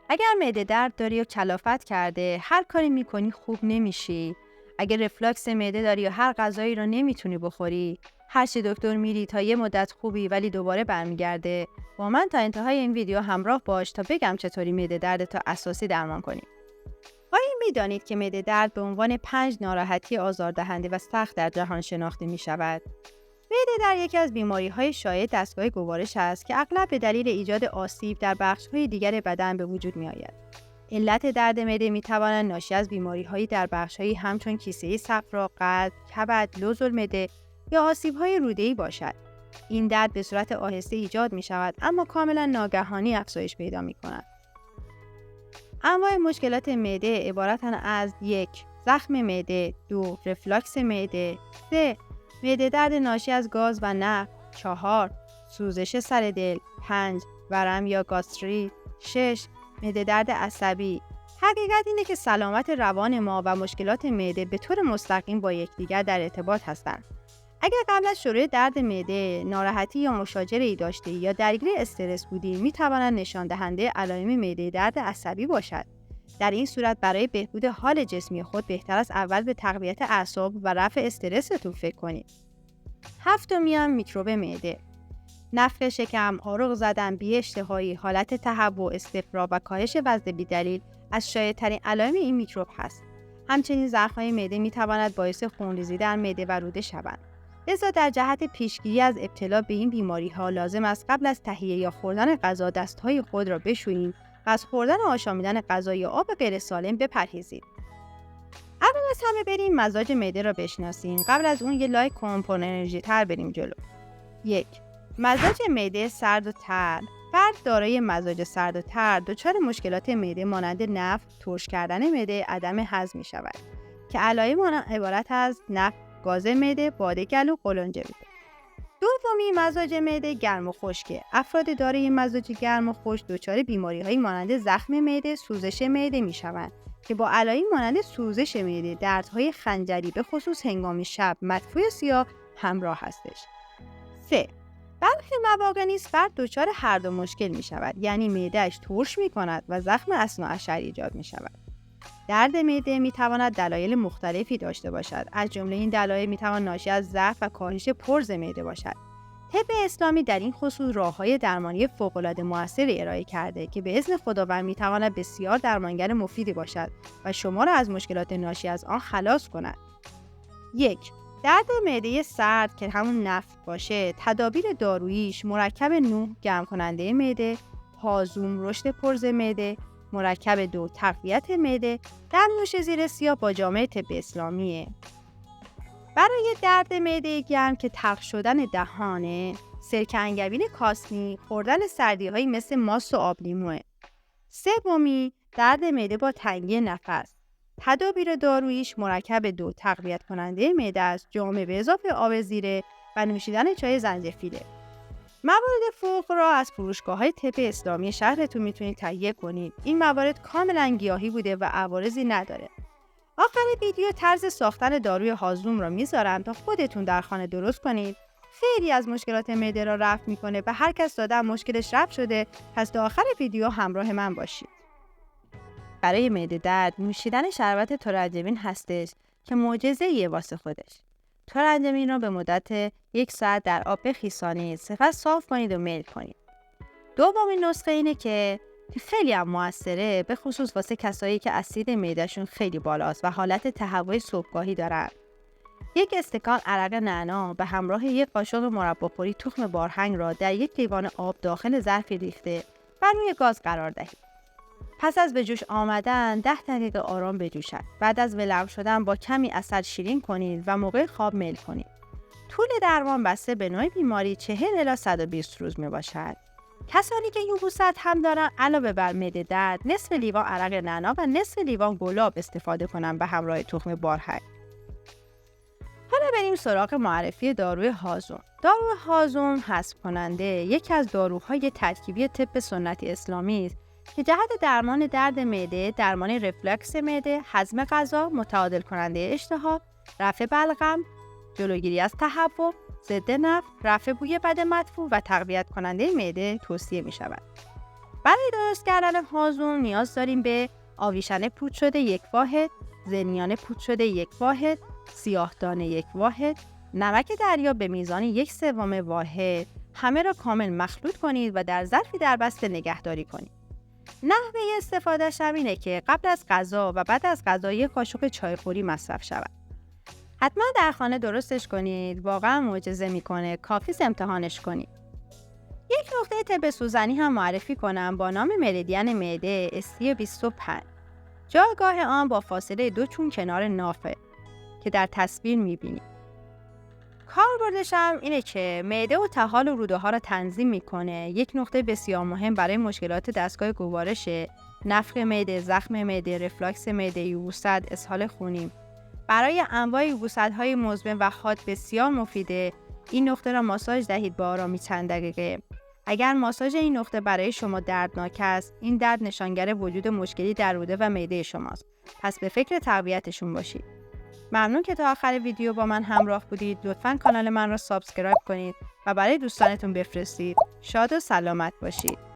اگر معده درد داری و کلافت کرده، هر کاری میکنی خوب نمیشی، اگر رفلاکس معده داری و هر غذایی رو نمیتونی بخوری، هر چی دکتر میری تا یه مدت خوبی ولی دوباره برمیگرده، با من تا انتهای این ویدیو همراه باش تا بگم چطوری معده درد تا اساسی درمان کنی. آیا میدانید که معده درد به عنوان 5 ناراحتی آزاردهنده و سخت در جهان شناخته می شود؟ معده درد یکی از بیماری‌های شایع دستگاه گوارش است که اغلب به دلیل ایجاد آسیب در بخش‌های دیگر بدن به وجود می‌آید. علت درد معده می‌تواند ناشی از بیماری‌هایی در بخش‌هایی همچون کیسه صفرا، قلب، کبد، لوزالمعده یا آسیب‌های روده‌ای باشد. این درد به صورت آهسته ایجاد می‌شود اما کاملاً ناگهانی افزایش پیدا می‌کند. انواع مشکلات معده عبارتند از 1. زخم معده، 2. رفلاکس معده، 3. معده درد ناشی از گاز و نفت، 4. سوزش سر دل، 5. ورم یا گاستریت، 6. معده درد عصبی. حقیقت اینه که سلامت روان ما و مشکلات معده به طور مستقیم با یکدیگر در ارتباط هستند. اگر قبل از شروع درد معده ناراحتی یا مشاجره‌ای داشته یا درگیر استرس بودی، می‌تواند نشان دهنده علائم معده درد عصبی باشد. در این صورت برای بهبود حال جسمی خود بهتر است اول به تقویت اعصاب و رفع استرستون فکر کنید. 7. میکروب معده. نفخ شکم، آرق زدن، بی‌اشتهایی، حالت تهوع، استفراغ و کاهش وزن بی‌دلیل از شایع‌ترین علائم این میکروب هست. همچنین زخم‌های معده می‌تواند باعث خونریزی در معده و روده شوند. لذا در جهت پیشگیری از ابتلا به این بیماری‌ها لازم است قبل از تهیه یا خوردن غذا دست‌های خود را بشویید و از خوردن و آشامیدن غذا یا آب غیر سالم بپرهیزید. اول از همه بریم مزاج معده را بشناسیم. قبل از اون یه لایک کن پر انرژی تر بریم جلو. 1. مزاج معده سرد و تر. فرد دارای مزاج سرد و تر دچار مشکلات معده مانند نفت، ترش کردن معده، عدم هضم می‌شود که علائم آن عبارت از نفت، گاز معده، باد گلو، قولنج معده. دومی مزاج معده گرم و خشکه. افراد دارای مزاج گرم و خشک دچار بیماری‌هایی مانند زخم معده، سوزش معده می‌شوند که با علائم مانند سوزش معده، دردهای خنجری به خصوص هنگام شب، مدفوع سیاه همراه هستش. 3. برخی مواقع نیز فرد دچار هر دو مشکل می‌شود، یعنی معده‌اش ترش می‌کند و زخم اثناءالعشر ایجاد می‌شود. درد معده می‌تواند دلایل مختلفی داشته باشد. از جمله این دلایل می‌تواند ناشی از ضعف و کاهش پرز معده باشد. طب اسلامی در این خصوص راه‌های درمانی فوق‌العاده موثری ارائه کرده که به اذن خداوند می‌تواند بسیار درمانگر مفیدی باشد و شما را از مشکلات ناشی از آن خلاص کند. 1. درد معده سرد که همون نفت باشه، تدابیر داروییش مرکب 9 گرم کننده معده، هازوم رشد پرز معده، مرکب 2 تقویت معده، دمنوش زیر سیاه با جامع طب اسلامیه. برای درد معده گرم که تلخ شدن دهانه، سرکه انگبین کاسنی، خوردن سردی‌هایی مثل ماست و آب لیموه. 3. درد معده با تنگی نفس. تدابیر داروییش مرکب 2 تقویت کننده معده است، جامع به اضافه آب زیره و نوشیدن چای زنجفیله. موارد فوق را از فروشگاه‌های طب اسلامی شهرتون میتونید تهیه کنید. این موارد کاملا گیاهی بوده و عوارضی نداره. آخر ویدیو طرز ساختن داروی هازوم را میذارم تا خودتون در خانه درست کنید. خیلی از مشکلات معده را رفع میکنه و هر کس داده مشکلش رفع شده، پس تا آخر ویدیو همراه من باشید. برای معده درد نوشیدن شربت ترنجبین هستش که معجزه‌ایه واسه خودش. ترنجبین را به مدت 1 ساعت در آب بخیسانید، سپس صاف کنید و میل کنید. دومین نسخه اینه که خیلی هم موثره، به خصوص واسه کسایی که اسید معدهشون خیلی بالاست و حالت تهوع صبحگاهی دارن. 1 استکان عرق نعنا به همراه 1 قاشق مرباخوری تخم بارهنگ را در 1 لیوان آب داخل ظرفی ریخته و روی گاز قرار دهید. پس از به جوش آمدن 10 دقیقه آرام بجوشد. بعد از ولرم شدن با کمی عسل شیرین کنید و موقع خواب میل کنید. طول درمان بسته به نوع بیماری 40 الی 120 روز می باشد. کسانی که یبوست هم دارن علاوه بر معده درد نصف لیوان عرق نعنا و نصف لیوان گلاب استفاده کنن به همراه تخم بارهنگ. حالا بریم سراغ معرفی داروی هازوم. داروی هازوم هضم کننده یکی از داروهای ترکیبی طب سنتی اسلامی است که جهت درمان درد معده، درمان رفلکس معده، هضم غذا، متعادل کننده اشتها، رفع بلغم، جلوگیری از تهوع، ضد نفخ، رفع بوی بد مدفوع و تقویت کننده معده توصیه می شود. برای درست کردن حازون نیاز داریم به آویشن پود شده 1 واحد، زنیان پود شده 1 واحد، سیاهدانه 1 واحد، نمک دریا به میزان 1/3 واحد. همه را کامل مخلوط کنید و در ظرفی دربسته نگهداری کنید. نحوه استفادهش هم اینه که قبل از غذا و بعد از غذا 1 قاشق چایخوری مصرف شود. حتما در درستش کنید، واقعا معجزه میکنه، کافی امتحانش کنید. یک نقطه طب سوزنی هم معرفی کنم با نام مریدین معده ST25. جایگاه آن با فاصله 2 چون کنار نافه که در تصویر میبینید. کاربردش هم اینه که معده و طحال و روده ها را تنظیم میکنه. یک نقطه بسیار مهم برای مشکلات دستگاه گوارش، نفخ معده، زخم معده، رفلاکس معده، یبوست، اسهال خونی. برای انواع یبوست‌های مزمن و حاد بسیار مفیده. این نقطه را ماساژ دهید با آرامی چند دقیقه. اگر ماساژ این نقطه برای شما دردناک است، این درد نشانگر وجود مشکلی در روده و معده شماست. پس به فکر تقویتشون باشید. ممنون که تا آخر ویدیو با من همراه بودید. لطفاً کانال من را سابسکرایب کنید و برای دوستانتون بفرستید. شاد و سلامت باشید.